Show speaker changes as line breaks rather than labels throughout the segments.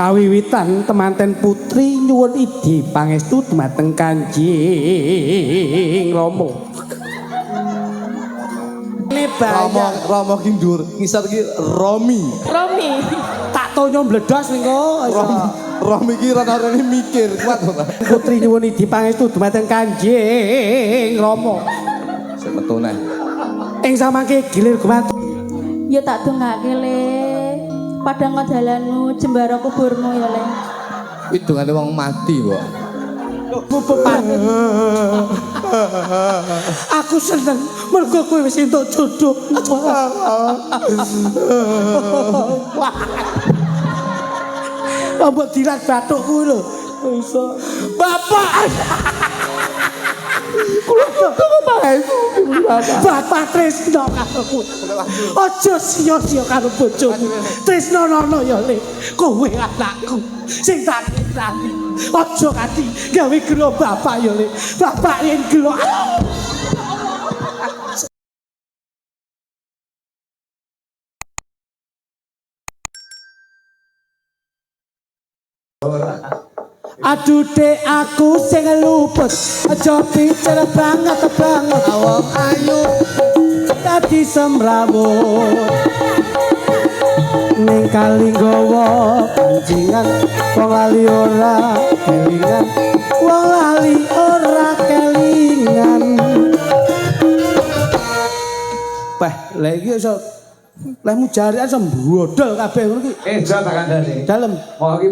Kawiwitan temanten putri nyuwun idi pangestu dumateng Kanjeng Rama.
Romo ki ndur, ngisor ki Romi.
Tak tonyo mbledos niku.
Romi ki rene mikir kuat ora.
Putri nyuwun idi pangestu dumateng Kanjeng Rama.
Sing metu neh.
Ing samangke gilir gumantung.
Ya tak dongake le. Padang dalanmu jembara kuburmu ya le.
Widungane wong mati, Mbok.
Aku seneng mergo kowe wis entuk jodoh. Mbok dilat bathukku lho. Iso. Bapak. Kulo Bapak tresno karo kowe. Aja sia-sia karo bojomu. Tresnono ya Le. Kowe anakku sing tak cintai. Aja kati gawe gelo bapak ya Le. Bapak yen gelo. Aduh dek aku sing luput aja picer banget awak ayu dadi semrawut ning kali nggawa pancingan wong lali ora kelingan Peh lha iki iso lehmu jari iso mbrodol kabeh ngono iki
Eja tak kandhane
dalem
mau iki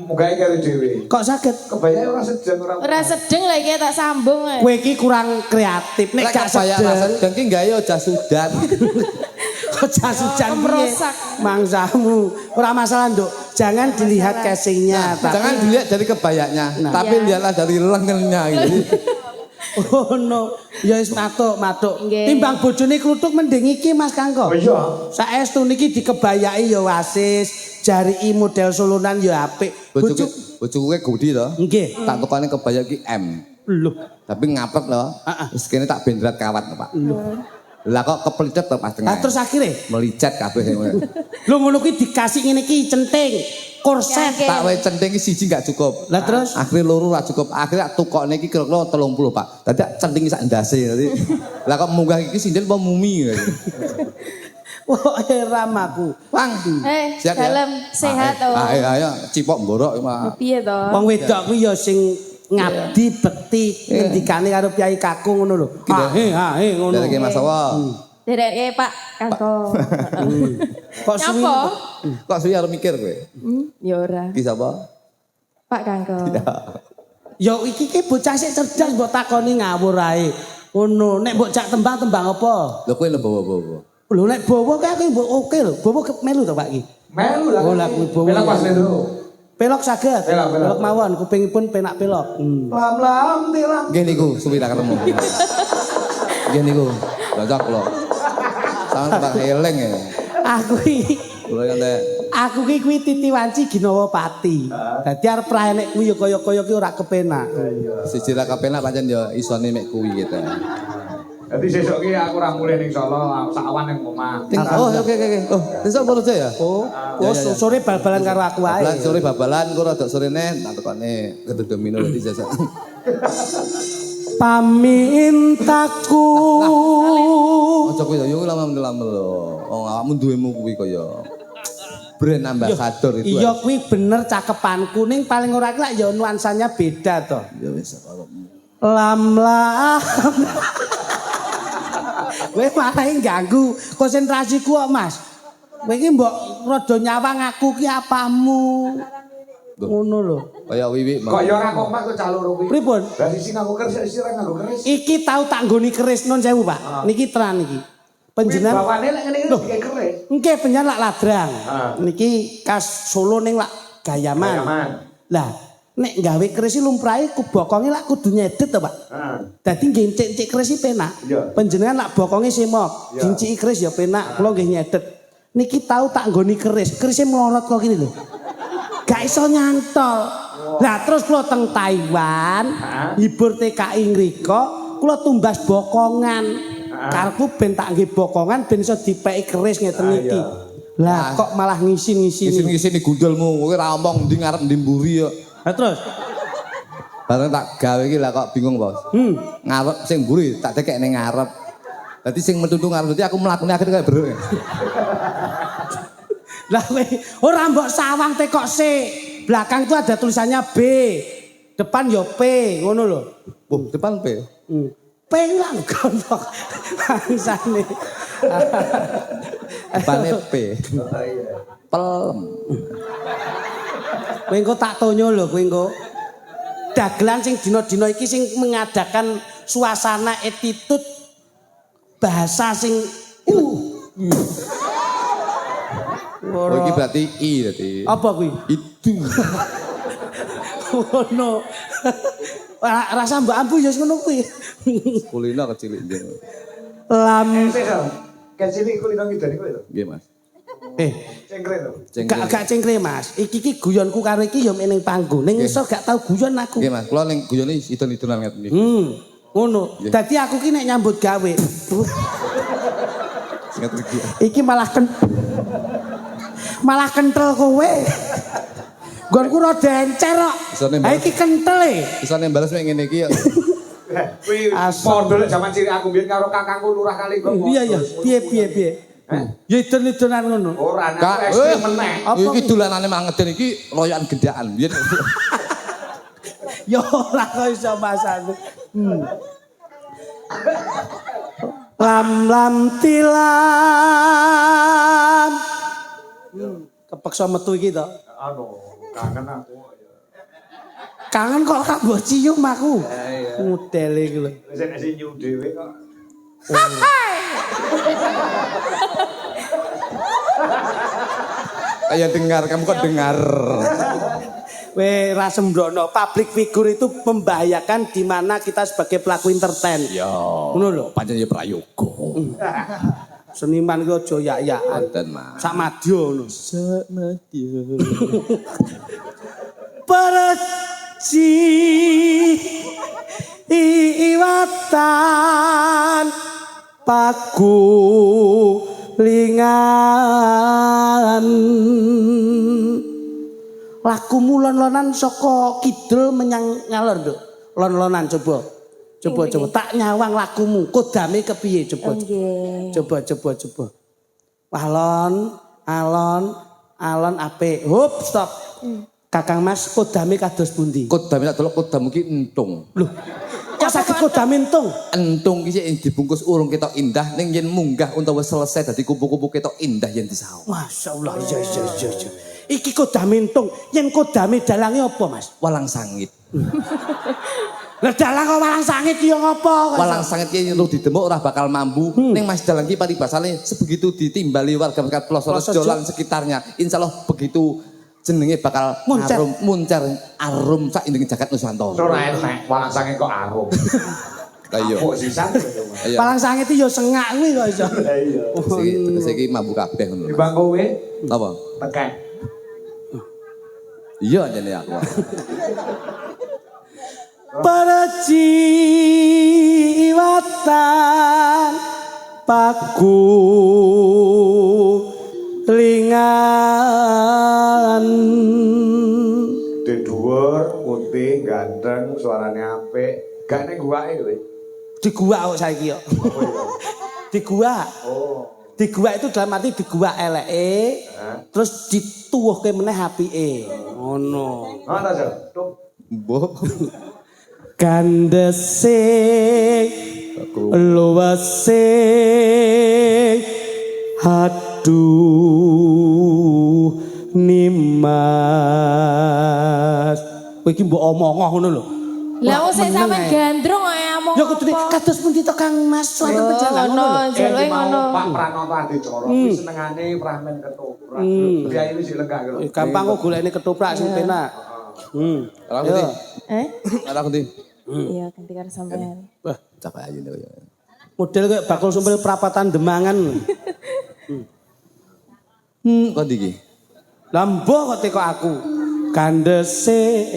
mugae karo dhewe.
Kok saged?
Kebayang ora sedeng ora.
Ora sedeng lha iki tak sambung ae.
Kowe iki kurang kreatif nek gak sedeng.
Sedeng ki gawe jas udan.
Kok jas udan piye? Mangsamu. Ora masalah, Nduk. Jangan dilihat casingnya,
Jangan dilihat dari kebayaknya, tapi lihatlah dari lengannya gitu.
Oh no, ya wis matuk. Timbang bojone kluthuk mending iki Mas Kangko.
Oh iya.
Saestu niki dikebayaki ya wasis. Jari model solonan ya apik.
Bojoku kowe gudi to?
Nggih.
Tak tukane kebaya ki M.
Lho,
Tapi ngapet lho. Wis kene tak bendrat kawat Pak. Lah kok keplicet to pas tengah.
terus akhirnya
melicet kabeh sing ngono.
lho ngono kuwi dikasih ngene iki centing, korset.
Tak wae centing ki siji gak cukup.
Lah terus
Akhirnya loro ora cukup. Akhirnya tukokne iki kira-kira 30, Pak. Dadi centing sak ndase. Lah kok munggah iki sindel apa mumi.
oh heram aku.
Bang. Siap ya?
Dalam sehat to.
Ayo cipok mborok Pak.
Piye to?
Wong wedok kuwi ya sing ngabdi bekti ngendikane karo Kyai Kakung ngono lho. Hahe ngono.
Dereke Mas Awa.
Dereke Pak Kangko.
Kok suwi?
Kok suwi arep mikir kowe?
Ya ora.
Ki sapa?
Pak Kangko.
Ya iki ki bocah sik cerdas mbok takoni ngawur ae. Ngono, nek mbok cak tembang apa?
Lho kowe lho bawa-bawa.
Lho nek bawa kae aku mbok oke lho. Bawa melu to Pak iki.
Melu lah.
Oh lah kuwi bawa.
Pelak pas itu.
Pelok saged.
Pelok.
Pelok mawon kupingipun penak pelok.
Lam tilang.
Nggih niku suwi tak ketemu. Nggih niku. Cocok lho. Sampeyan tak eling ya.
Aku ki kuwi Titi Wanci Ginawa Pati. Dadi arep ra enek kuwi ya kaya-kaya ki ora kepenak.
Siji ra kepenak pancen ya isone mek kuwi gitu.
Dadi sesuk ki aku ra mulih ning Solo, sak awan ning omah.
Oh oke. Oh, besok Purworejo ya?
Oh, sore bal-balan karo aku ae.
Babalan sore babalan kok rada sorene tak tekone gedhe domino dadi jasa.
Pamintaku.
Aja kowe yo lama-lama lho. Oh awakmu duwemu kuwi kaya brand ambassador itu.
Iya kuwi bener cakepanku ning paling ora ki lak ya nuansanya beda to.
Ya wis
Lam. Kowe malah ganggu konsentrasiku kok, Mas. Kowe iki mbok rada nyawang aku ki apamu. Ngono lho.
kaya wiwi.
Kok ya ora kompak kok cah loro kuwi.
Pripun?
Lah sisi nganggo keris, sisi ora nganggo keris.
Iki tau tak nggoni keris nun sewu, Pak. Niki tenan iki. Panjenengan
bawane lek ngene iki digawe keris.
Nggih panjenengan lak ladrang. Niki khas Solo ning lak Gayaman. Lah nek gawe keris iki lumrahe ku bokonge lak kudu nyedet to, Pak. Dadi nggih encik-encik keris iki penak. Panjenengan lak bokonge semok, dinciki keris ya penak, kula nggih nyedet. Niki tau tak nggoni keris, kerisnya melorot kok gini lho. Gak iso nyantol. Lah terus kula teng Taiwan, hibur TKI ngriko, kula tumbas bokongan. Karepku ben tak nggih bokongan ben iso dipeki keris ngeten iki. Lah kok malah ngisi-ngisi.
Ngisi-ngisi ni gundulmu, kowe ora omong ndi ngarep ndi mburi yo.
Lah terus
Bareng tak gawe iki lah kok bingung, Bos. Ngarep sing mburi tak dekek ning ngarep. Dadi sing metu ngarep dadi aku mlakune akhire kaya beruk.
Lah kowe ora mbok sawang tekok sik. Belakang itu ada tulisannya B. Depan yo P, ngono lho.
Oh, depan P.
P lah gondok. Bangsane.
Depane P. Pelem.
Kowe engko tak tonyo lho kowe engko. Dagelan sing dina-dina iki sing mengadakan suasana attitude bahasa sing
Oh, iki berarti I berarti.
apa kuwi?
Itu.
Ngono. Rasa mbak ambu ya ngono kuwi.
Kulino kecilik njen.
Lam
Kecil kulino ngidoni kowe lho.
Nggih, Mas.
Cengkre lho.
gak cengkre Mas. Iki guyonku karo iki ya ning panggung. Ning iso gak tau guyon aku.
Nggih, Mas. Kula ning guyone idon-idonan ngeten iki.
Ngono. Dadi aku ki nek nyambut gawe.
Ngeten iki.
Iki malah kentel kowe. Nggonku rada encer kok. Ha iki kentel e.
Isane bales mek ngene iki ya.
Kuwi pondok zaman cilik aku mbiyen karo kakangku lurah kali kok.
Iya. Piye. Ya idon-idonan ngono.
Ora
Kak,
SD meneh.
Iki dolanane mangeden iki loyokan gendaan. Biyen
Ya ora kok iso masane. Lam tilam. Kepeksa metu iki to.
Kangen aku.
Kangen kok gak mbok cium aku. Modele iki lho.
Wis nek sinyu dhewe kok.
Ayo dengar, kamu kok dengar.
Ra sembrono, public figure itu membahayakan di mana kita sebagai pelaku entertain.
Ya.
Ngono lho.
Pancen ya prayoga.
Seniman ki aja yak-yakan.
Wonten, Mas.
Sak madya ngono.
Sak madya.
Perci iwatan paku lingan laku mulon-lonan saka kidul menyang ngalor Nduk. Lon-lonan coba tak nyawang lakumu kodame kepiye coba. Coba. Wah alon apik. Hop stop. Kakang Mas kodame kados pundi?
Kodame tak delok kodamu ki entung.
Lho. Kok saged kodame entung?
Entung ki sik dibungkus urung ketok indah ning yen munggah utawa selesai dadi kupu-kupu ketok indah yen disaung.
Masyaallah. Iya. Iki kodame entung. Yen kodame dalange apa, Mas?
Walang sangit.
Lah dalang kok walang sangit ya ngopo?
Walang sangit ki lu didemuk ora bakal mambu. Ning Mas dalang ki paribasane sebegitu ditimbali warga masyarakat Plosorejo lan sekitarnya. Insyaallah begitu jenenge bakal muncar arum sak indeng jagat Nusantara.
Ora enak, walang sange kok arum.
Lah iya.
Kok sisan.
Walang sangit ya sengak kuwi kok iso.
Lah iya.
Iki mambu kabeh ngono.
Timbang kowe
Apa?
tekek.
Iya jane aku.
Perci iwatan paku lingan
Di dhuwur, putih, ganteng, suarane apik. Gak ning guwake kowe.
di gua kok saiki kok. Di gua. Di gua itu dalam arti di gua eleke terus dituwuhke meneh apike. Ngono.
Ta, Tuk.
Mbok.
Kandese luwese aduh nimas kowe iki mbok omong ngono lho.
Lah wong sing sampean gandrung kok ngomong.
Ya kudune kados pundi to Kang Mas suatu perjalanan ngono lho.
Jaluke ngono.
Pak Pranoto Adicoro kuwi senengane ramen ketoprak. Priyayi wis lenggah lho.
Gampang kok golekne ketoprak sing penak.
Ora ngerti. Ora ngerti.
Iya, ganti karo sampean.
Wah, capek aja nih kaya.
Model kayak bakul sumpil perapatan Demangan.
Kok iki?
Lambo kok teko aku. Gandese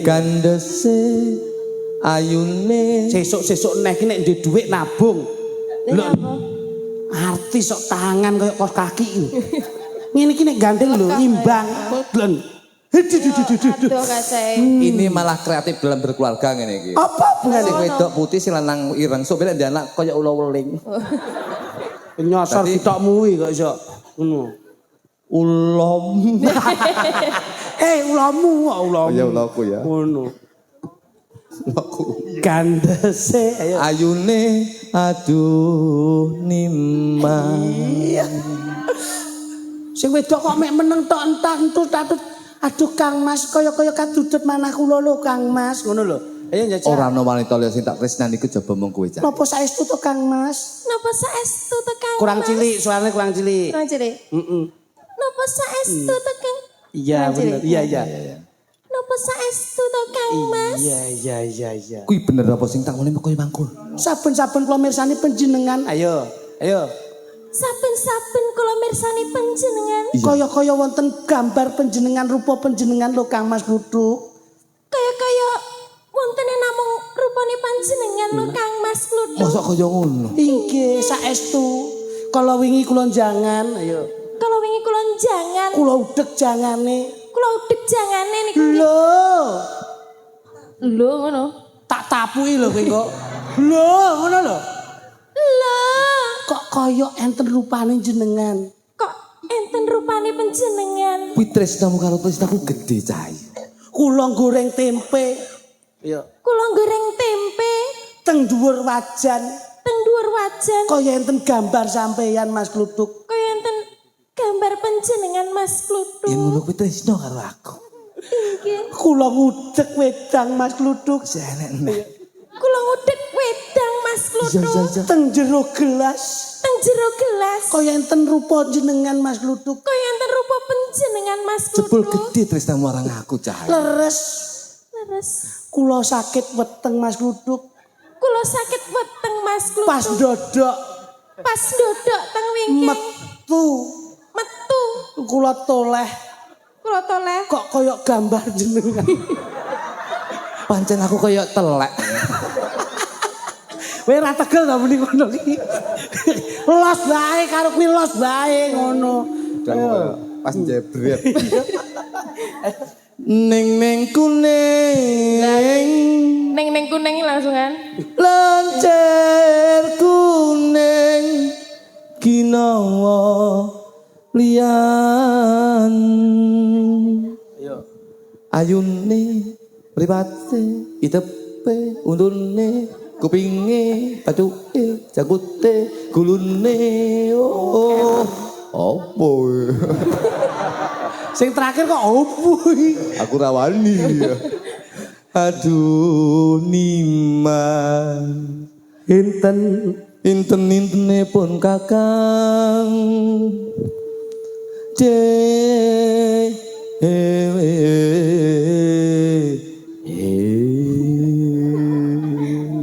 ayune
sesuk neh ki nek ndek dhuwit nabung.
Lha apa?
Artis sok tangan koyo kos kaki. Ngene iki nek gandeng lho imbang. Glon.
Aduh kacae.
Ini malah kreatif dalam berkeluarga ngene iki.
Apa bunga
Sing wedok putih sing lanang ireng sok ben anak kaya ula weling.
nyosor ditokmu kok iso ngono.
Ulom.
Ulamu kok ulamu.
Ya ulaku ya.
Ngono.
Ulaku.
Gandese ayo.
Ayune aduh nimang.
Sing wedok kok mek meneng tok entah-entut. Aduh Kang Mas kaya-kaya kadudut manah kula lho Kang Mas ngono lho. Ayo njajal.
Ora ana wanita liya sing tak tresnani iku jaba mung kowe cah.
Napa saestu to Kang Mas?
Napa saestu to Kang?
Kurang cilik, suarane kurang cilik.
Kurang cilik.
Heeh.
Napa saestu to Kang?
Iya bener. Iya.
Napa saestu to Kang Mas?
Iya.
Kuwi bener apa sing tak muni kowe mangkul?
Saben-saben kula mirsani panjenengan. Ayo.
Saben-saben kula mirsani panjenengan.
Kaya-kaya wonten gambar panjenengan rupa panjenengan lho Kang Mas Kluthuk.
Kaya wonten namung rupane panjenengan lho Kang Mas Kluthuk.
Mosok kaya ngono.
Inggih saestu. Kala wingi kula jangan, ayo.
Kalau wingi kula jangan,
Kula udeg jangane.
kula udeg jangane niku.
Lho,
Ngono.
tak tapuki lho kowe kok. Lho, ngono lho.
Lho,
Kok kaya enten rupane jenengan.
kok enten rupane panjenengan?
Kuwi tresnamu karo tresnaku gedhe cah.
Kula goreng tempe. Iya.
Kula goreng tempe
Teng dhuwur wajan.
teng dhuwur wajan.
Kaya enten gambar sampeyan Mas Kluthuk.
Kaya enten gambar panjenengan Mas Kluthuk.
Yen ngono kuwi tresno karo aku.
Inggih.
Kula ngudeg wedang Mas Kluthuk.
Kula ngudeg wedang Mas Kluthuk.
Teng jero gelas.
Teng jero gelas.
Kaya enten rupa jenengan Mas Kluthuk.
Kaya enten rupa panjenengan Mas
Jebul
Kluthuk.
gedhe tresnamu marang aku cah.
Leres.
Leres.
Kula sakit weteng Mas Kluthuk.
Kula sakit weteng Mas Kluthuk.
Pas dodok
Pas ndodok teng wingking.
metu.
Metu.
Kula toleh.
Kula toleh.
Kok kaya gambar jenengan.
Pancen aku kaya telek.
Kowe ora tegel ta muni ngono iki. Los bae karo kuwi los bae ngono.
Pas jebret. Ning kuning.
Neng kuning langsungan.
Lancer kuning ginawa liyan. Ayune mripate itepe undune kupinge pacuke jakute gulune opo
Sing terakhir kok opo iki?
aku rawani aduh niman Inten-intene pun kakang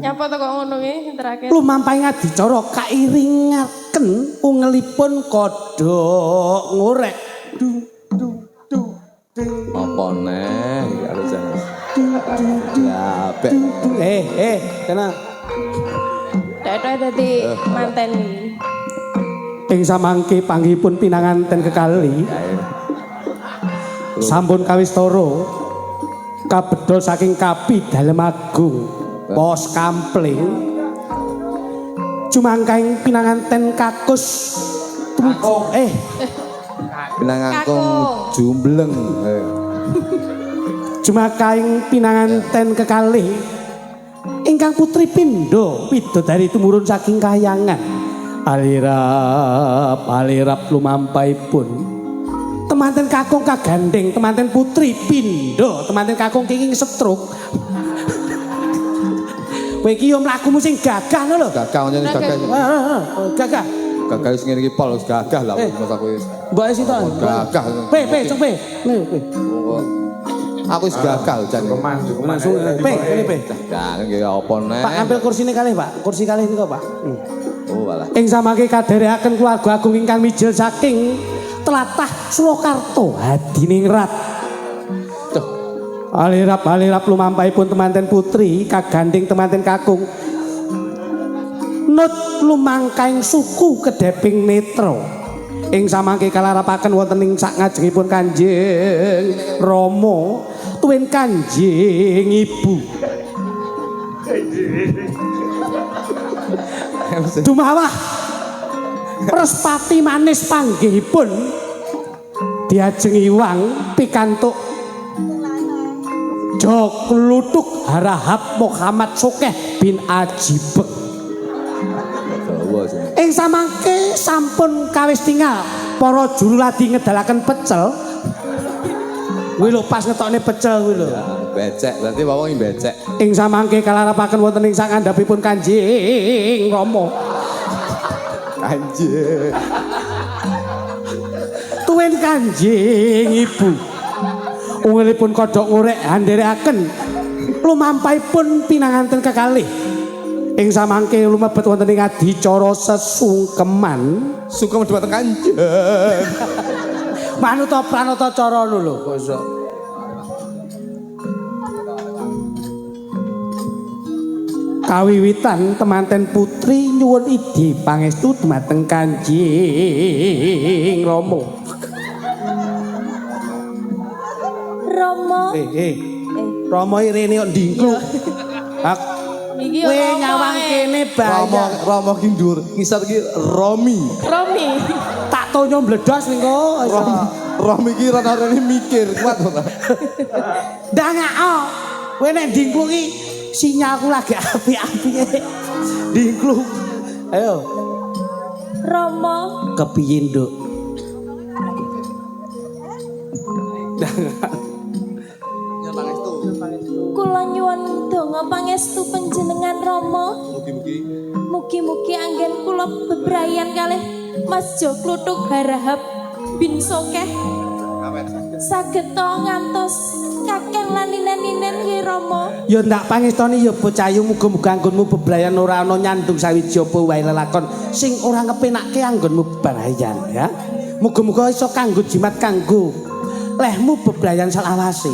Nyapa to kok ngono ki terakhir.
Lumampahi ngadicara kairingaken ungelipun kodhok ngorek.
apa neh karo jangan labek
Kena
Dada dadi manten iki.
ing samangke panggihipun pinanganten kekali sampun kawistara kabedol saking Kapi Dalem Agung Pos Kampling cumangkaing pinanganten kakus
pinangangkung jumbleng
cumangkaing pinanganten kekalih ingkang putri Pindha widodari tumurun saking kahyangan alirap lumampaipun temanten kakung kagandeng temanten putri Pindha temanten kakung kenging setruk kowe iki yo mlakumu sing gagah lho
gagah nyen gagah
gagah
gagah wis ngene iki pol wis gagah lah masa kowe
mbok isi to
gagah
cok
aku wis gagah jan
langsung ini
jangan nggih apa neh
Pak ambil kursine kalih Pak kursi kalih niku Pak
oh walah
ing samangke kadhereaken keluarga agung ingkang mijil saking tlatah Surakarta hadiningrat alirap lumampaipun temanten putri kaganding temanten kakung nut lumangkaing suku kedeping netra ing samangke kalarapaken wonten ing sak ngajengipun Kanjeng Rama tuwin Kanjeng Ibu. Dumawah Respati manis panggihipun diajeng iwang pikantuk Jok Lutuk Harahap Muhammad Sokeh bin Ajibek. Ing samangke sampun kawis tinggal para juru ladi ngedalaken pecel. Kuwi lho pas ngetokne pecel kuwi lho.
Becek, berarti wong becek.
Ing samangke kalarapaken wonten ing sak ngandhapipun Kanjeng Rama.
Kanjeng.
Tuwin Kanjeng Ibu. Ungelipun kodhok ngorek handherekaken lumampahipun pinanganten kekalih. Ing samangke lumebet wonten ing adicara sesungkeman.
Sungkem dhumateng Kanjeng.
Manuta pranata cara lho koso. Kawiwitan temanten putri nyuwun idi pangestu dumateng Kanjeng Rama.
Rama.
Rama irene kok ndingkluk.
Iki
Kowe nyawang kene bahaya.
Rama ki ndur, ngisor ki Romi.
Romi.
Tak tonyo mbledos niku.
Romi ki rene mikir kuat ora.
Ndangako. Kowe nek ndingkluk ki sinyalku lagi apik-apike. Ndingkluk. Ayo.
Rama.
Kepiye, Nduk?
Kula nyuwun donga pangestu panjenengan Rama. Mugi-mugi anggen kula bebrayan kalih Mas Jok Lutuk Harahap bin Sokeh. Sageta ngantos kakek laninen-ninen nggih Rama.
Ya ndak pangestoni ya bocayu muga-muga anggonmu bebrayan ora ana nyandung sawiji apa wae lelakon sing ora ngepenakke anggonmu bebrayan ya. Muga-muga iso kanggo jimat kanggo lehmu bebrayan selawase.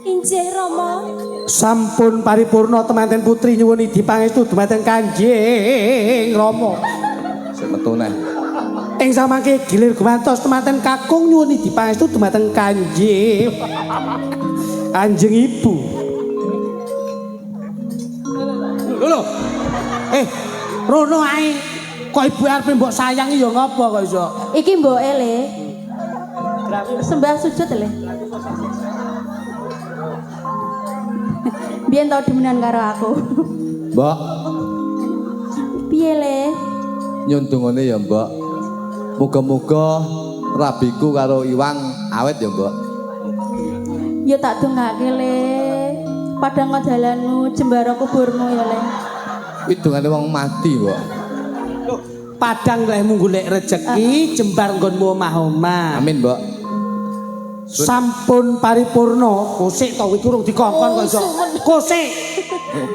Injih Rama.
Sampun paripurna temanten putri nyuwun idi pangestu dumateng Kanjeng Rama.
Sing metu neh.
Ing samangke gilir gumantos temanten kakung nyuwun idi pangestu dumateng Kanjeng Ibu. Lho. Rono ae. Kok ibu arep mbok sayangi ya ngapa kok iso?
Iki mboke le. Sembah sujud le. Biyen tau demenan karo aku.
Mbak,
Piye le?
nyun dongane ya, Mbak. Muga-muga rabiku karo Iwang awet ya, Mbak.
Ya tak dongake le. Padang dalanmu jembara kuburmu ya le.
Kuwi dongane wong mati, Mbak.
Padang lehmu golek rejeki, jembar nggonmu omah-omah.
Amin, Mbak.
Sampun paripurna, kosik to iki urung dikongkon kok iso. Kosik.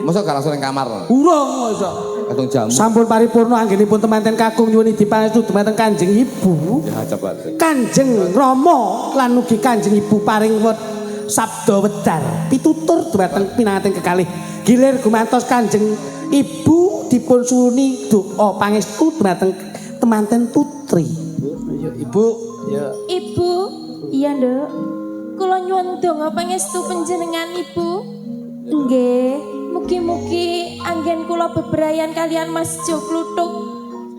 Masa gak langsung ning kamar.
Urung kok iso.
Katung jamu.
Sampun paripurna anggenipun temanten kakung nyuwun idi pangestu dumateng Kanjeng Ibu.
Ya coba.
Kanjeng Rama lan ugi Kanjeng Ibu paring sabda wedar pitutur dumateng pinanganten kekalih. Gilir gumantos Kanjeng Ibu dipun suwuni doa pangestu dumateng temanten putri. Ya Ibu, ya.
Ibu, iya Nduk. Kula nyuwun donga pangestu panjenengan Ibu. Nggih, mugi-mugi anggen kula bebrayan kalian Mas Jok Lutuk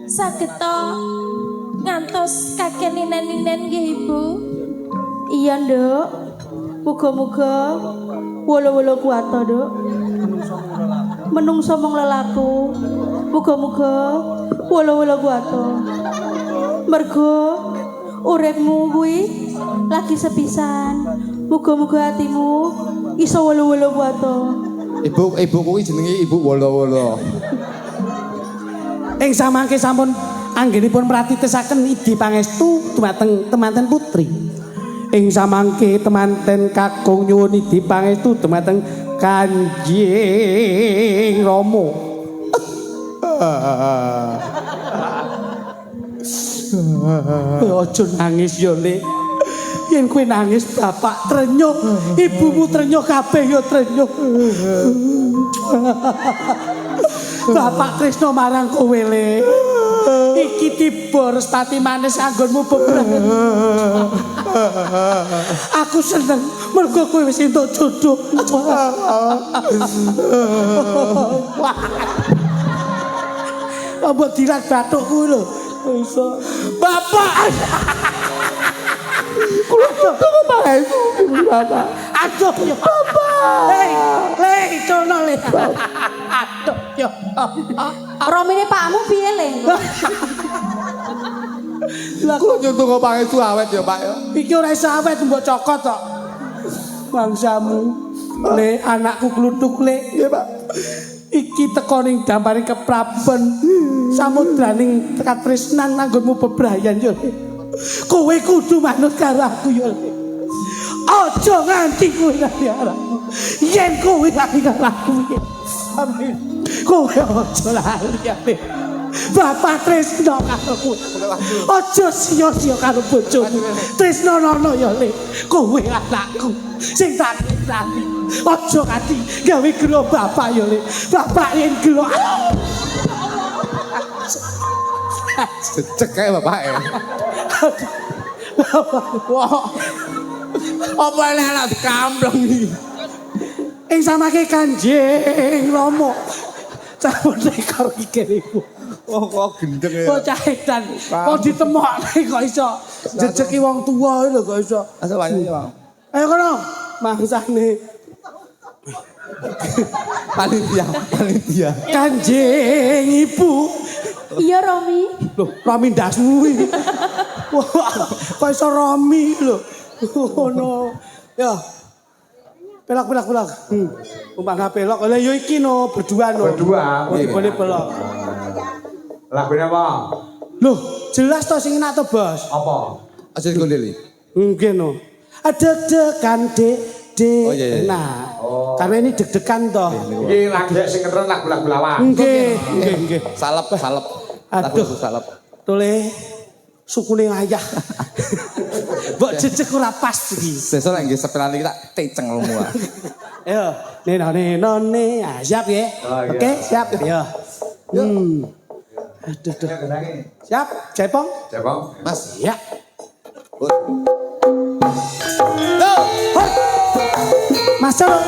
sageta ngantos kakek ninen-ninen nggih Ibu. Iya Nduk. Muga-muga wolo-wolo kuat to, Nduk. Menungso mung lelaku. Muga-muga wolo-wolo kuat to. Mergo uripmu kuwi lagi sepisan. Muga-muga atimu iso wolo-wolo kuat to.
Ibu kuwi jenenge Ibu Wolo-wolo.
Ing samangke sampun anggenipun mratitesaken idi pangestu dumateng temanten putri. Ing samangke temanten kakung nyuwun idi pangestu dumateng Kanjeng Rama. Aja nangis ya, Le. Yen kowe nangis bapak trenyuh, ibumu trenyuh kabeh ya trenyuh. Bapak tresno marang kowe, Le. iki tiba Respati manis anggonmu bebrang. Aku seneng mergo kowe wis entuk jodoh. Apa dirat bathukku lho. Iso. Bapak. Kulo kok bae Bapak. Aduh ya Bapak. Leh, cono le. Aduh ya.
Romine pakmu piye, Le?
Lah
Kulo nyuntuk kok pangestu awet ya, Pak ya.
iki ora iso awet mbok cokot kok. Bangsamu. Le anakku kluthuk le. Nggih, Pak. Iki teko ning damparing kepraben. Samudraning katresnan anggonmu bebrayan yo. Kowe kudu manut karo aku yo. Aja nganti kowe lali arahmu. Yen kowe lali karo aku iki. Amin. Kowe aja lali ape. Bapak tresno karo kowe. Aja sia-sia karo bojomu. Tresnono yo Le. Kowe anakku sing tak tresnani. Aja kanthi gawe gelo bapak yo Le. Bapak yen gelo.
Cecek kae Bapak ya. Wah. Apa ini anak dikampleng iki?
Ing samake Kanjeng Rama. Sampun rekor iki ibu.
Oh kok gendeng ya.
Bocah edan. Kok ditemokne kok iso jejeki wong tuwa lho kok iso.
Asa banyak ya, Bang.
Ayo kono. Mangsane
Panitia.
Kanjeng Ibu.
Iya, Romi.
Loh, Romi ndasmu iki. Wah, kok iso Romi lho. Ngono. Ya. Pelak. Umpama pelok. Lah yo iki no berdua no.
Berdua.
Oh, boleh pelok.
Lagune apa?
Loh, jelas to sing enak to, Bos.
Apa?
Aja dikondeli.
Nggih no. Deg-degan
Oh, iya.
Nah, karena ini deg-degan toh.
Iki lagi sing keren lagu-lagu lawas.
Nggih.
Salep.
Aduh.
Lagu salep.
Tole sukune ayah. Mbok jejeg ora pas iki.
Sesuk nek nggih sepelan iki tak teceng lemu.
Ayo, nene. Ah, siap ya?
Oh, iya.
Oke, siap. Ya. Aduh. Siap, Cepong?
Cepong.
Mas.
Ya. Mas Coro.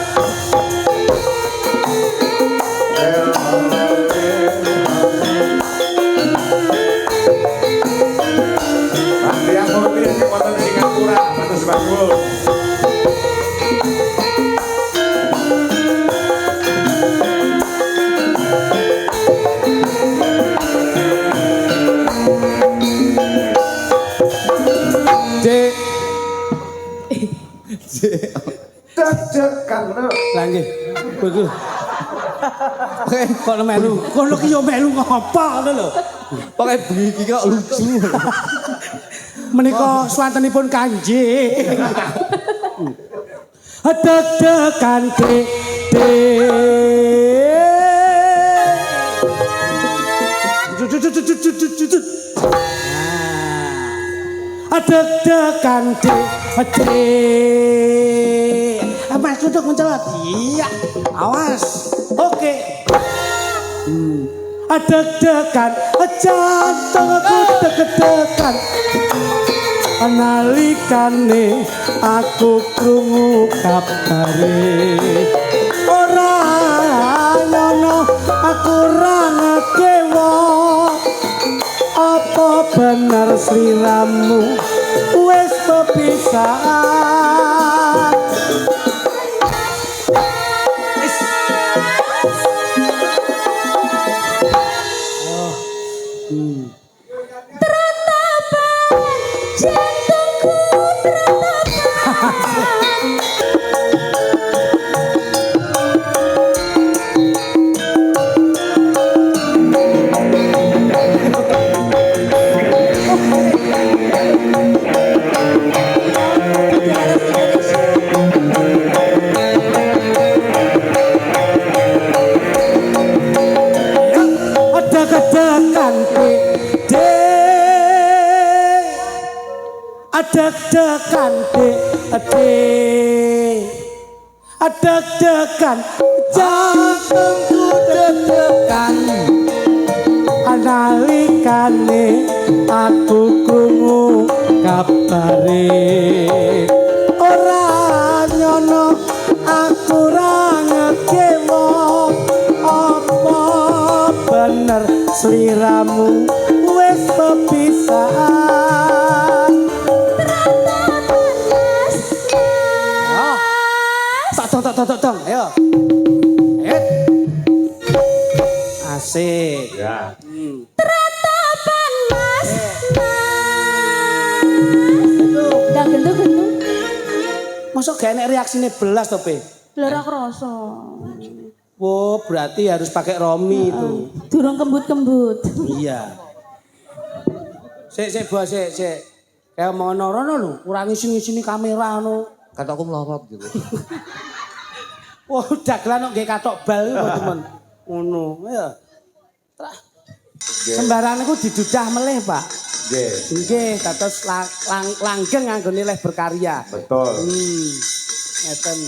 Nanti yang mau pilih yang wonten ing Singapura, matur sebangun. Deg-degan.
Lah nggih. Kowe kok melu. Kono ki yo melu ngopo ngono lho.
Pokoke bengi iki kok lucu.
Menika swantenipun Kanjeng. Deg-degan deg-degan Mas duduk mencelot. Iya. Awas. Oke. Deg-degan jantungku deg-degan. Nalikane aku krungu kabare. Ora ngono aku ora ngekewo. Apa bener sliramu wis pepisahan. Deg-degan deg-degan jantungku deg-degan nalikane aku krungu kabare ora nyono aku ra ngekewo apa bener sliramu wis pepisahan Tong, ayo. Asik.
Ya.
Tratapan mas Gak gendut-gendut.
Masa gak enek reaksine belas to, Pe?
Lara kroso.
Oh, berarti harus pakai Romi itu.
Durung kembut-kembut.
Iya. Sik, Bos, sik. Kayak mau rono lho, kurang ngisi-ngisini kamera no.
Kata aku melorot gitu.
Wah, dagelan kok nggih katok bal kok temen. Ngono, ya. Sembarang niku didudah melih, Pak.
Nggih.
Nggih, dados langgeng anggone leh berkarya.
Betul.
Ngeten.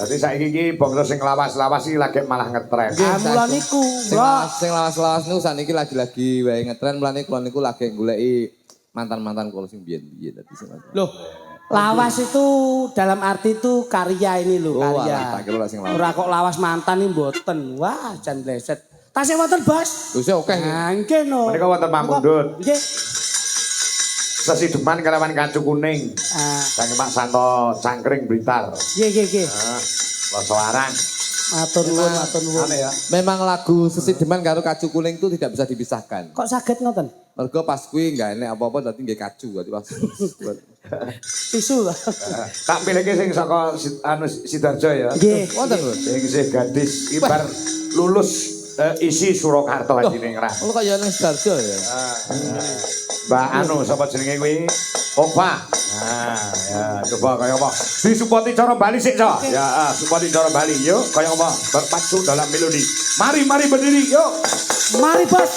Dadi saiki iki bangsa sing lawas-lawas iki lagi malah ngetren.
Mula niku,
Sing lawas-lawas niku saniki lagi-lagi wae ngetren mlane kula niku lagi goleki mantan-mantan kula sing biyen-biyen dadi sing.
Loh, lawas itu dalam arti itu karya ini loh,
Oh,
karya.
alah, tak kira sing lawas.
Ora kok lawas mantan ini mboten. Wah, jan bleset. Tasih wonten, Bos.
Wis oke.
Nah, nggih no.
Menika wonten pamundhut.
Nggih.
Sesideman kelawan kacu kuning.
Ah,
Sang Mak Santo Cangkring Blitar.
nggih.
Loso Arang.
Matur nuwun, matur nuwun.
Ane ya.
Memang lagu Sesideman karo Kacu Kuning itu tidak bisa dipisahkan.
Kok saged ngoten?
Mergo pas kuwi enggak enek apa-apa dadi nggih kacu dadi pas.
Tisu lho.
Tak pilihke sing saka Sidarjo ya.
Nggih.
Wonten lho.
Sing isih gadis ibar lulus isi Surakarta dene ngrah.
Lu kaya nang Sidarjo ya.
Mbak Anu sapa jenenge kuwi? Opa. Nah, ya coba kaya apa? Disupoti cara Bali sik, Cok. Ya, supoti cara Bali. Yuk, kaya apa? Berpacu dalam melodi. Mari berdiri, yuk.
Mari, Bos.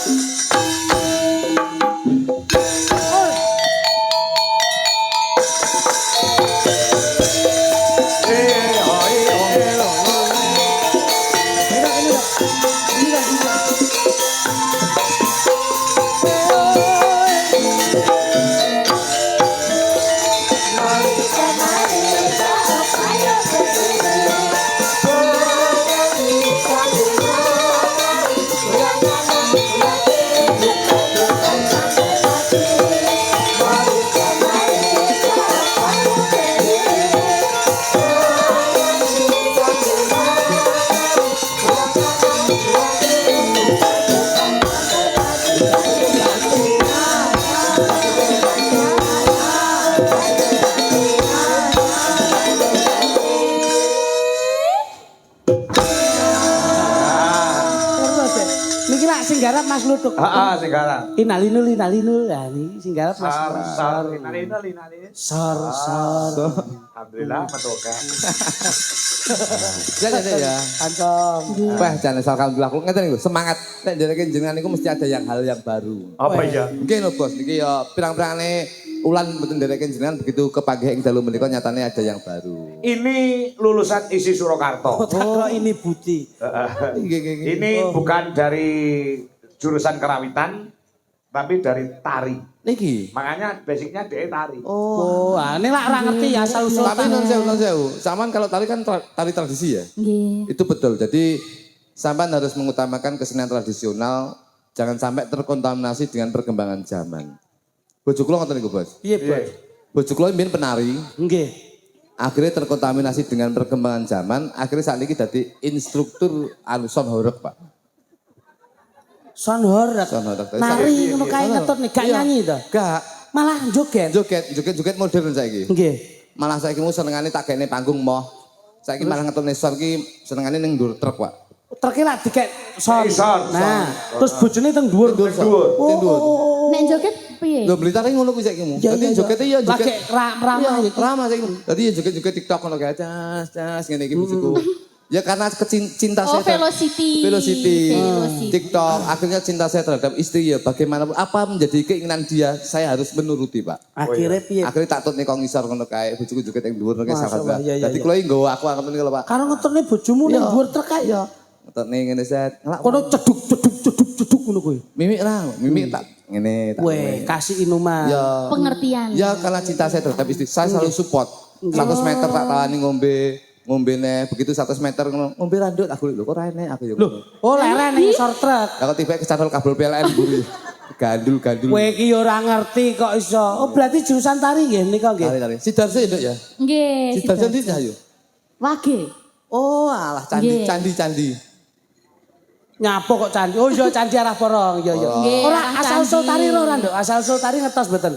Niki lak sing garap Mas Lutuk.
Heeh, sing garap.
Inalinul. Lah niki sing garap Mas.
Sar.
Sor.
Alhamdulillah metoke.
Ya.
Kancong.
Wah, jan alhamdulillah kula ngeten niku semangat. Nek ndereke jenengan niku mesti ada hal yang baru.
Apa ya?
Nggih lho Bos, niki ya pirang-pirangane ulan mboten ndereke jenengan begitu kepanggih ing dalu menika nyatane ada yang baru.
Ini lulusan isi Surakarta.
Oh, ini Budi.
Nggih.
Ini bukan dari jurusan kerawitan, tapi dari tari.
Niki.
Makanya basicnya dia tari.
Oh, ini lah orang ngerti ya asal usul.
Tapi non sewu. Saman kalau tari kan tari tradisi ya.
Nggih.
Itu betul. Jadi sampean harus mengutamakan kesenian tradisional, jangan sampai terkontaminasi dengan perkembangan zaman. Bojo kula ngoten niku, Bos.
Iya, Bos.
Bojo kula mbiyen penari,
Nggih.
akhirnya terkontaminasi dengan perkembangan zaman, akhirnya saat ini jadi instruktur son horeg, Pak.
Son horeg.
Son horeg.
Nari ngono kae ngetut nih, gak nyanyi to.
Gak.
Malah joget.
Joget modern saiki.
Nggih.
Malah saiki mu senengane tak gaene panggung moh. Saiki malah ngetutne son ki senengane ning ndur truk, Pak.
Terkira dikek son.
Son.
Nah, terus bojone teng dhuwur.
Nek joget piye?
Lho Blitar ki ngono kuwi saiki mu. Dadi jogete ya joget.
Lagi ramah gitu.
Ramah saiki. Dadi ya joget-joget TikTok ngono kae. Cas ngene iki bojoku. Ya karena cinta
Oh,
saya
Velocity.
TikTok, akhirnya cinta saya terhadap istri ya bagaimanapun apa menjadi keinginan dia, saya harus menuruti, Pak.
Akhirnya piye?
Akhirnya tak tut nih kok ngisor ngono kae, bojoku joget ing dhuwur nek
Masya
sahabat.
Allah, iya,
Dadi
iya.
kula iki nggawa aku angkat niku lho, Pak.
Karo ngetutne bojomu ning dhuwur trek kae.
Ngetutne ngene set.
Kono ceduk ceduk ngono kuwi.
Mimik tak ngene tak.
Weh, kasih inuman.
Ya.
Pengertian.
Ya karena cinta saya terhadap istri, saya selalu support. 100 meter tak tawani ngombe ne begitu 100 meter ngombe randut aku lho kok rene aku ya.
Loh, oh leren ning short track.
Lah kok tiba kecantol kabel PLN buru. Gandul.
Kowe iki ya ora ngerti kok iso. Oh berarti jurusan tari nggih nika nggih.
Tari. Sidarso ya, Nduk ya?
Nggih.
Sidarso ndi Cahyo?
Wage.
Oh, alah
Nggih.
candi.
Nyapo kok candi. Oh iya candi arah porong. Iya.
Nggih,
Ora
arah
asal usul
candi.
tari ora Nduk. Asal usul tari ngetos mboten.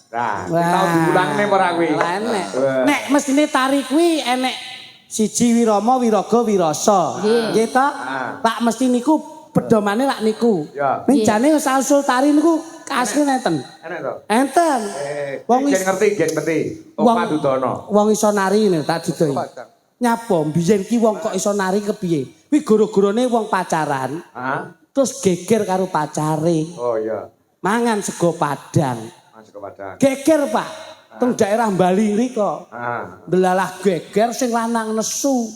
Nah, tau diulangne ora kuwi.
Enek. Nek mestine tari kuwi enek siji Wirama, Wiraga, Wirasa. Nggih ta? Tak mesti niku pedomane lak niku.
Ya.
Ning jane asal usul tari niku asli nenten.
Enek to?
Enten.
Wong gen ngerti. Opa Dudono.
Wong iso nari niku tak didoi. Nyapa biyen ki wong kok iso nari kepiye? Kuwi goro-gorone wong pacaran.
Hah?
Terus geger karo pacare.
Oh iya.
Mangan sego Padang.
Masuk ke Padang.
Geger, Pak. Teng daerah Bali riko.
Ah.
Delalah geger sing lanang nesu.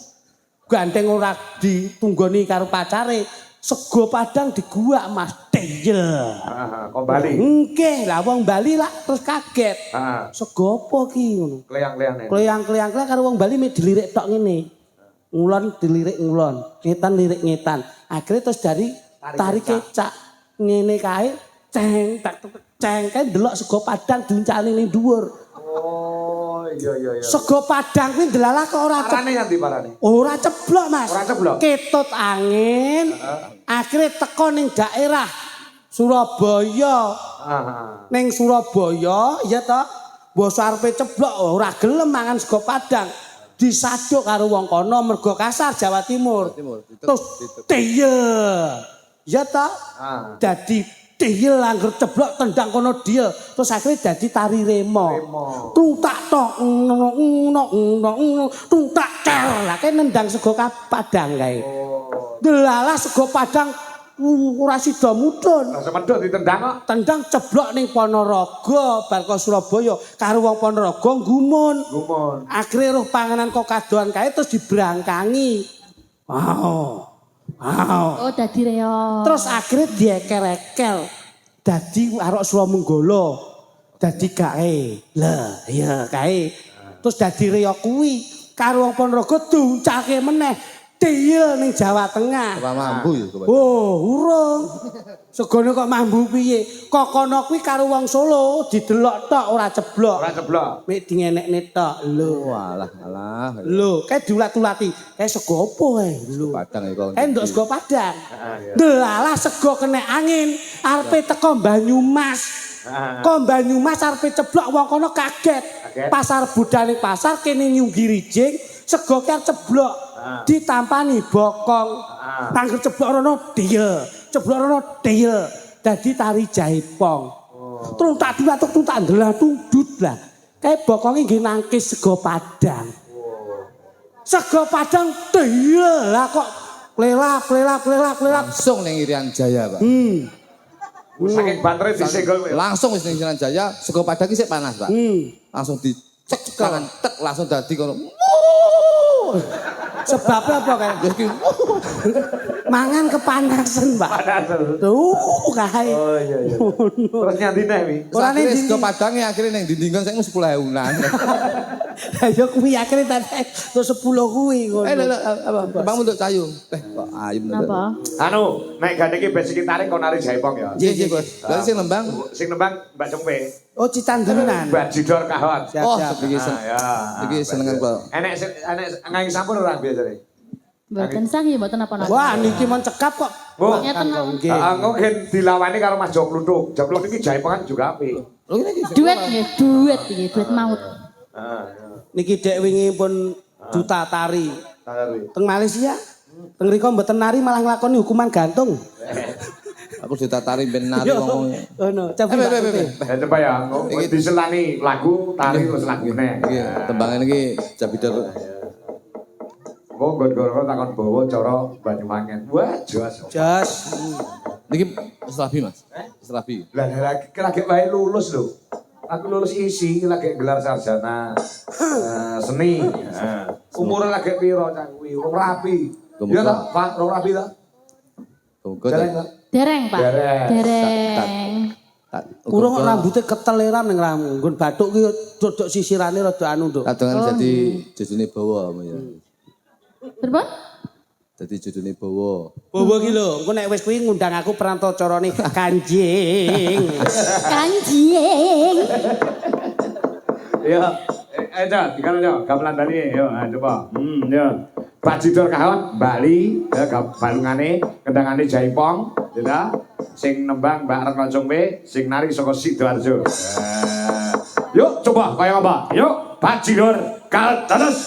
Gandeng ora ditunggoni karo pacare. Sego Padang diguak Mas Deyel.
Kok Bali.
Nggih, lah wong Bali lah terus kaget. Sego apa ki ngono.
Kleyang-kleyang.
Kleyang-kleyang karo wong Bali mek dilirik tok ngene. Ngulon dilirik ngulon, ngetan lirik ngetan. Akhirnya terus dari tari kecak ngene kae ceng tak ceng kae delok sego Padang diuncali ning dhuwur.
Oh, iya.
Sego Padang kuwi ndelalah kok ora
Parane nganti parane.
ora ceblok, Mas.
Ora ceblok?
Ketut angin. Akhirnya teko ning daerah Surabaya. Ning Surabaya, ya toh. Basa arepe ceblok ora gelem mangan sego Padang. Disaduk karo wong kono mergo kasar Jawa Timur. Terus deyel. Ya toh. Dadi deyel angger ceblok tendang kono dia. Terus akhirnya dadi tari remo. Tung tak tok tung tak cer. Lah kae nendang sego Padang kae. Delalah sego Padang ora sida mudhun.
Rasa medhot ditendang kok.
Tendang ceblok ning Ponorogo bar ka Surabaya karo wong Ponorogo gumun. Akhire roh panganan kok kadoan kae terus dibrangkangi. Wow.
Oh dadi reog.
Terus akhirnya dieker-eker. Dadi arok Suramenggala. Dadi kae. Lah, ya kae. Terus dadi reog kuwi karo wong Ponorogo diuncalke meneh. Deyel ning Jawa Tengah.
Apa mambu ya?
Oh, urung. Segone kok mambu piye? Kokono kuwi karo wong Solo didelok tok ora ceblok.
Ora ceblok.
Mek dingenekne tok. Lho.
Walah.
Lho, kae diulat-ulati. Kae sego apa kae? Lho.
Padang ya kok.
Kae nduk sego Padang. Delalah sego kena angin arepe teko Banyumas. Kok Banyumas arepe ceblok wong kono kaget. Pasar budane pasar kene nyunggi rijing, sego ki ceblok. Ditampani bokong. Tangger ceblok rono deyel. Ceblok rono deyel. Dadi tari jaipong. Terus tak diwatuk tak ndelah tundut lah. Kae bokonge nggih nangkis sego Padang. Sego Padang deyel lah kok klelak.
Langsung ning Irian Jaya, Pak.
Saking bantere disenggol.
Langsung wis ning Irian Jaya, sego Padang ki sik panas, Pak. Langsung dicek tangan tek langsung dadi kono.
Sebabnya apa kae? Mangan kepanasan, Pak. Kae.
Oh iya. Terus nyandi neh wi.
Ora ning
Akhirnya sego Padang akhirnya ning dindingan saya 10.000-an.
Ya kuwi akhire tadi terus 10 kuwi ngono.
Apa? Bang untuk cayu. Kok ayem to.
Apa?
Anu, nek gane iki basic tarik kon nari jaipong ya.
Iya, Bos. Berarti sing lembang.
Sing nembang Mbak Cempe.
Oh Citandenan.
Mbak Jidor Kahot.
Oh, iki iki senengan kok.
Enek ngangi sampun ora biasane?
Mboten sang ya mboten apa-apa.
Wah niki mon cekap kok.
Pokoknya tenang.
Engko gen dilawani karo Mas Jo Kluthuk. Jo Kluthuk iki jaipongan juga apik.
Lho ngene iki.
Duet nggih, duet maut.
Niki dek wingi pun duta tari.
Tari.
Teng Malaysia. Teng riko mboten nari malah nglakoni hukuman gantung.
Aku sudah tari ben nari wong.
Ngono, coba.
Ya coba ya, iki diselani lagu tari terus lagune.
Iki tembangan iki Jabidor.
Kok gon-gon takon bawa cara Banyuwangen. Wah, jos.
Jos.
Niki Serabi, Mas. Serabi.
Lah lagi wae lulus lho. Aku lulus isi lagi gelar sarjana seni. Umure lagi piro cah kuwi? Wong rapi. Ya ta, Pak, wong rapi ta?
Tunggu ta.
Dereng, Pak.
Dereng.
Urung kok rambutnya keteleran ning nggon bathuk ki dodok sisirane rada anu, Nduk.
Kadang jadi judune bawa ya.
Berapa?
Jadi judune bawa.
Bawa ki lho, engko nek wis kuwi ngundang aku perantocarane Kanjeng.
Kanjeng.
Ya, aja, dikana yo, gamelan Bali yo, coba. Ya. Bajidor kahon Bali, ya balungane, kendangane Jaipong, ya. Sing nembang Mbak Retno Cungpe, sing nari saka Sidoarjo. Yuk coba kaya apa? Yuk Bajidor kahon terus.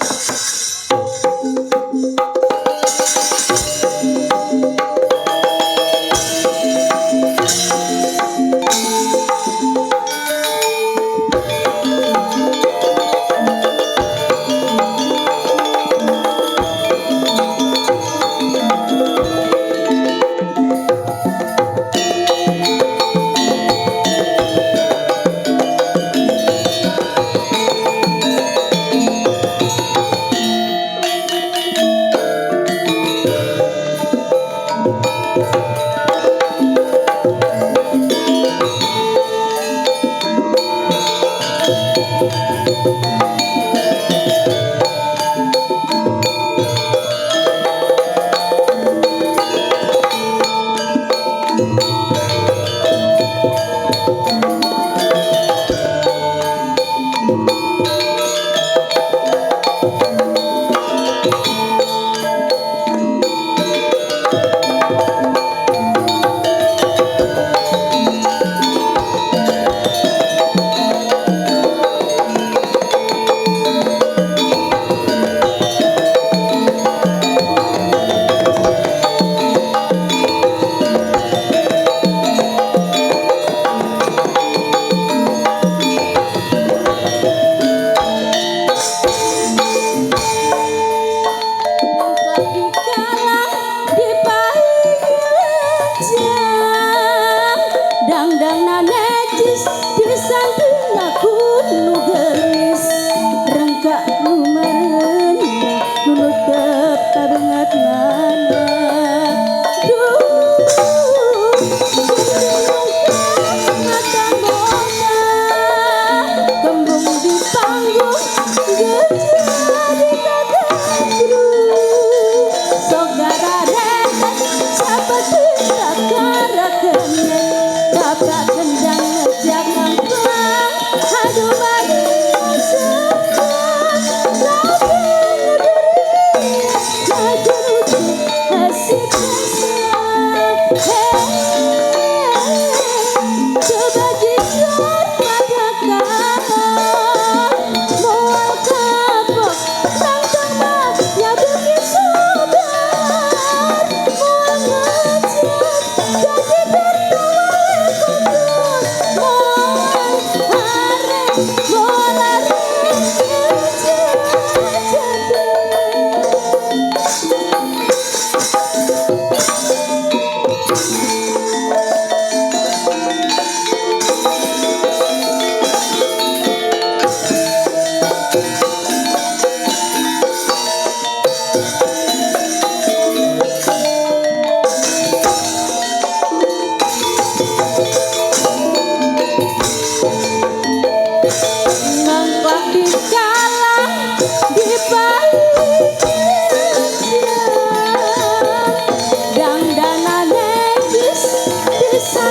Bisa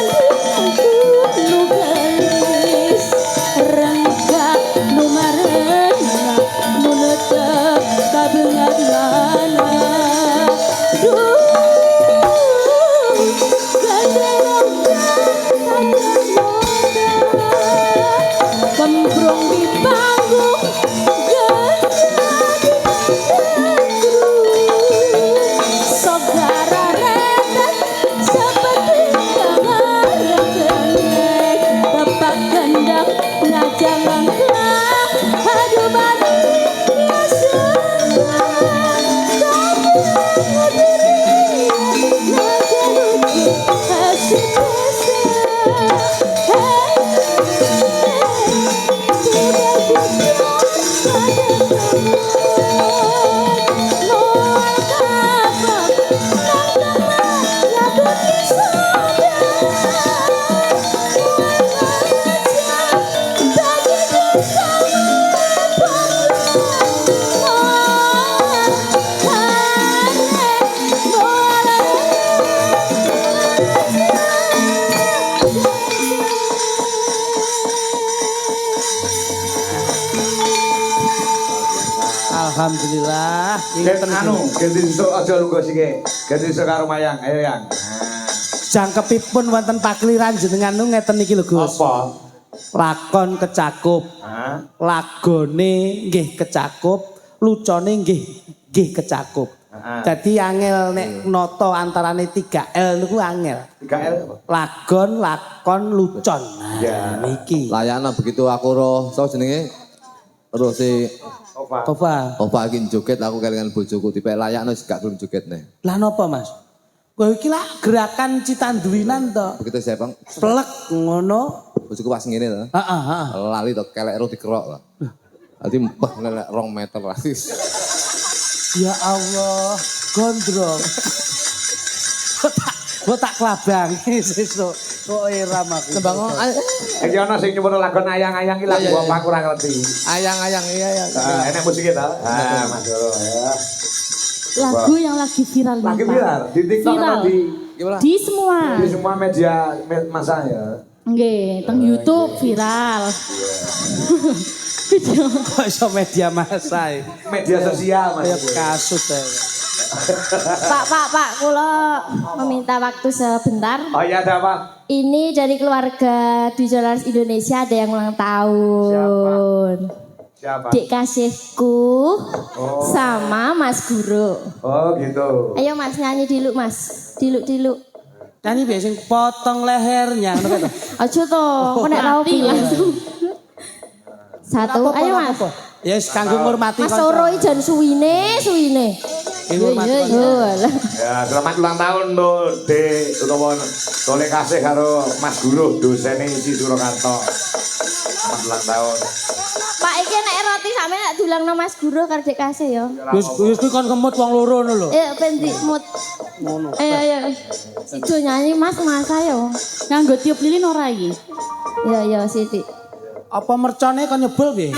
Alhamdulillah.
Ket anu, ganti sesuk aja lungguh sike. Ganti sesuk karo Mayang. Ayo Yang.
Jangkepipun wonten pakliran jenengan nu ngeten iki lho Gus.
Apa?
Lakon kecakup.
Hah?
Lagone nggih kecakup, lucone nggih kecakup. Jadi angel nek noto antarane 3L niku angel.
3L apa?
Lagon, lakon, lucon. Nah,
Ya.
niki.
Layana begitu aku roh, so jenenge roh si
Apa?
Apa?
Opa iki joget aku kelingan bojoku tipe layakno gak gelem joget nih.
Lah napa Mas? Kowe iki lah gerakan citanduwinan to.
Begitu saya bang,
Plek ngono.
bojoku pas ngene to.
Heeh.
Lali to kelek ro dikerok to. Dadi mbah lelek 2 meter rasis.
Ya Allah, gondrong. Kok tak klabangi sesuk. Kok iram aku.
Tembang
Iki ana sing nyuwun lagon ayang-ayang iki lagu apa aku ora ngerti.
ayang-ayang iya ya.
Enak musik ta? Mas Doro ya.
Lagu yang lagi viral nih,
Lagi
Pak.
viral di TikTok
Viral.
atau
Gimana?
Di semua.
di semua media masa ya.
Nggih, teng YouTube viral. Video.
Kok iso media massa.
Media sosial Mas.
Kayak kasus ya.
Pak, kula meminta waktu sebentar.
Oh iya ada apa?
Ini dari keluarga Dwi Jolars Indonesia ada yang ulang tahun.
Siapa?
Dik kasihku sama Mas Guru.
Oh gitu.
Ayo Mas nyanyi dulu Mas. Diluk.
Nyanyi biasa potong lehernya. ngono kae to.
Aja to, kok nek tau langsung. Satu,
Apa,
ayo
apa,
Mas.
apa? Ya wis kanggo ngurmati
Mas Soro iki jan suwine.
Ngurmati kanca.
Ya selamat ulang tahun tuh De utawa Tole kasih karo Mas Guru dosen isi Surakarta. Selamat ulang tahun.
Pak iki nek roti sampe nek dulangno Mas Guru karo Dek kasih ya.
Wis kuwi kon kemut wong loro ngono lho.
Ben dimut.
Ngono.
Ayo. Sido nyanyi Mas ayo.
Nganggo tiup lilin ora iki?
Ya Siti.
Apa mercone kon nyebul piye?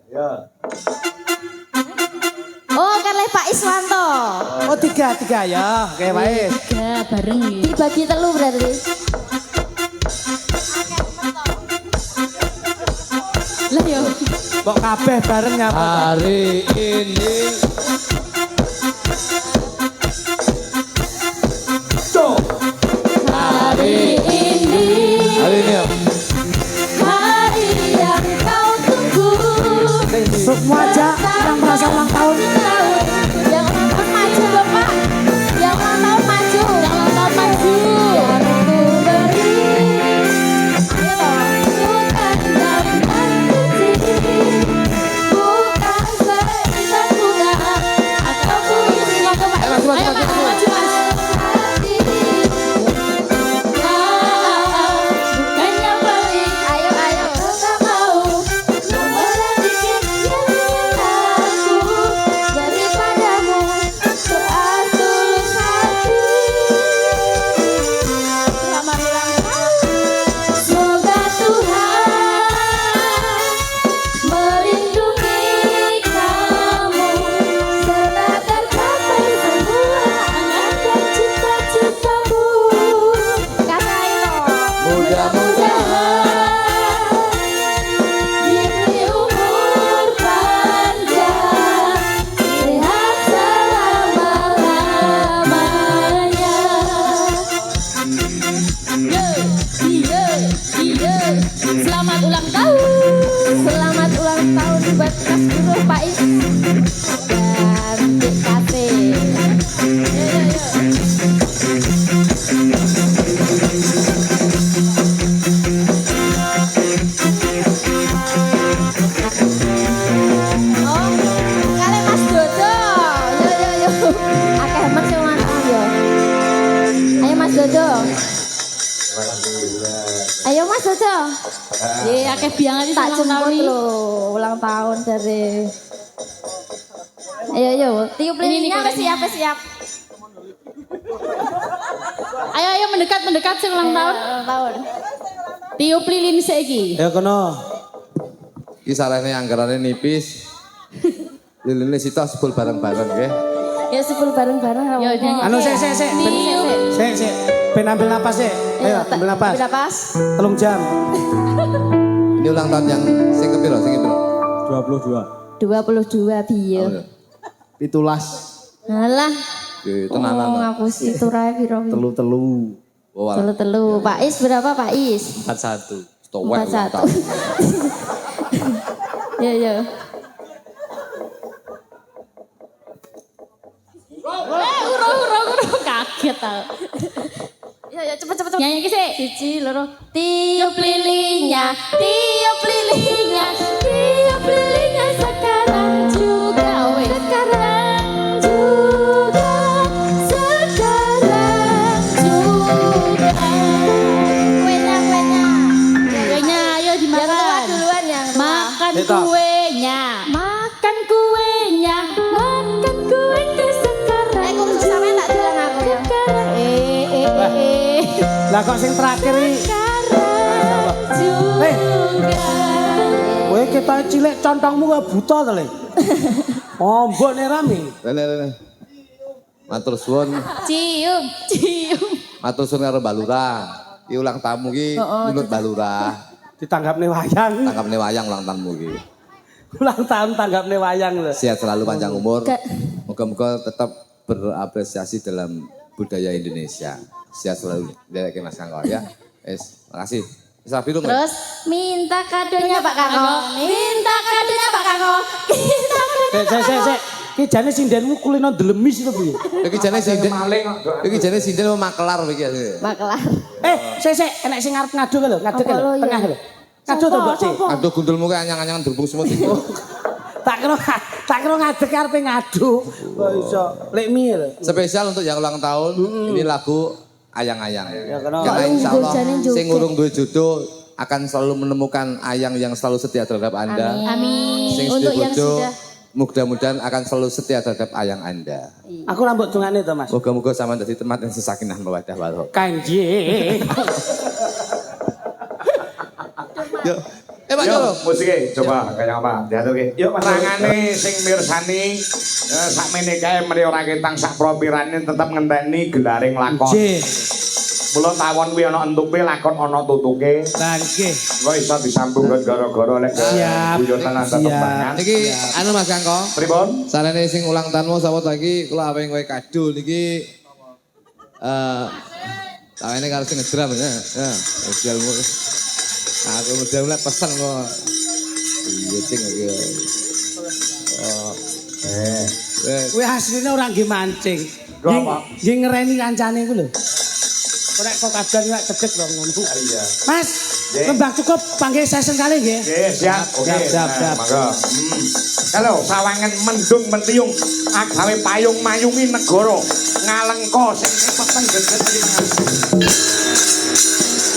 Ya.
Oh, kalih Pak Iswanto.
Oh tiga ya. Oke wae.
Ya, bareng iki.
Dibagi telu berarti.
Lah yo.
Kok kabeh bareng ngapa?
Hari ini
Hari ini
ya.
hari yang kau tunggu.
Semua aja yang merasa ulang tahun.
Yang ulang tahun maju loh Pak. Yang ulang tahun maju. Yang ulang tahun maju. Yang ku beri. Ayo toh. Bukan gampang kunci. Bukan seindah bunga. Atau puisi.
Ayo maju Mas.
Bukan yang paling. Ayo. Tak mau. Memberat dikit yang aku. Daripadamu. Doa tulus hati. Selamat ulang tahun. Semoga Tuhan melindungi kamu. Serta tercapai semua angan dan cita-citamu. Mudah-mudahan diberi umur panjang, sehat selama-lamanya.
Selamat ulang tahun.
Selamat ulang tahun buat Mas Guru Pak Is dan Dek Kate. Oh, kalian Mas Dodo. Yo. Akeh men sing ulang tahun yo. Ayo Mas Dodo. Ayo Mas Dodo.
Akeh biang iki
Tak
ulang tahun
jemput
iki.
lho, ulang tahun dari. Ayo, tiup lilinnya
nih
wis siap.
Ayo mendekat sing ulang tahun.
Ulang tahun.
Tiup lilin saiki.
Ya kono.
Kisarane anggarane nipis. Liline sita sebul bareng-bareng nggih.
Ya sepul bareng-bareng.
Yo, nyanyi.
Anu sik. Sik. Ben ambil napas sik. Ayo ambil napas.
Napas.
3 jam.
Ini ulang tahun yang sing kepiro?
22.
22 biyo.
17.
Alah.
Tenanan.
Oh, aku sih itu rae piro?
Telu.
Oh,
Telu. Pak Is berapa Pak Is?
41. Stowek.
41. Ya.
Uro kaget tau.
Ya cepet.
Nyanyi ki sih.
Siji, loro.
Tiup lilinnya, tiup lilinnya, tiup lilinnya sekarang juga. Sekarang juga. Kuenya ayo
Yang tua
dimakan.
duluan yang tua.
Makan
Eta.
kuenya, makan kuenya, makan kuenya sekarang.
Kursus sampean tak bilang aku ya.
Lah kok sing terakhir iki kowe ketok cilik contongmu kok buta to, Le? Oh, mbok nek rame.
Lele. Matur suwun.
Cium.
Matur suwun karo Mbak Lurah. Iki ulang tamu ki nunut Mbak Lurah.
Ditanggapne wayang.
Tangkapne wayang ulang tahunmu ki.
Ulang tahun tanggapne wayang lho.
Sehat selalu panjang umur. Moga-moga tetap berapresiasi dalam budaya Indonesia. Sehat selalu. Dereke Mas Kangko ya. Makasih. Wis rapi dong.
Terus minta kadonya Pak Kakko. Minta kadonya Pak Kakko. Minta kadonya.
Sik. Ki jane sindenmu kulino delemis itu piye?
Iki jane sinden. Iki jane sinden mau makelar iki.
Makelar.
Sik, enek sing arep ngadu lho, ngadeg
Apa
lho,
lho, ya?
tengah lho. Ngadu to, Mbok, Cik?
Aduh gundulmu kayak anyang-anyangan berbung semut iki.
Tak kira ngadeg arepe ngadu. Kok iso lek mie lho.
Spesial untuk yang ulang tahun. Ini lagu Ayang-ayang.
Ya, kenapa?
Karena insyaallah
Jane joget.
sing urung duwe jodoh akan selalu menemukan ayang yang selalu setia terhadap Anda.
Amin.
Sing
Untuk
sedih
yang
bojo,
sudah.
mudah-mudahan akan selalu setia terhadap ayang Anda.
Aku rambut dungane to, Mas.
Moga-moga sama dari teman dan sesakinah mawaddah warahmah.
Kanjeng.
Yo, Pak
Yo,
Jolo.
musiknya coba kayak apa? Diatuke. Yuk rangane sing mirsani sakmene kae mrih ora ketang sak propirane tetep ngenteni gelaring lakon.
Nggih.
Mula tawon kuwi ana entuke lakon ana tutuke.
Lah nggih.
Engko iso disambung gara-gara lek
Siap.
guyonan lan
Siap.
tetembangan.
Niki anu Mas Kangko.
Pripun?
Sarene sing ulang tahunmu sapa lagi kula ape kowe kado niki tawene karo sing ngedram ya. Ya, modelmu. Aku model pesen kok. Iya cing iki. Oh.
Kuwi asline ora nggih mancing.
Lho, apa?
Nggih ngereni kancane ku lho. Ora kok kadang nek cedek lho ngono.
Iya.
Mas,
Nggih.
kembang cukup panggih sesen kali nggih.
Oke, siap. Oke.
Siap.
Monggo. Halo, sawangan mendung mentiung agawe payung mayungi negara ngalengka sing peteng geget iki.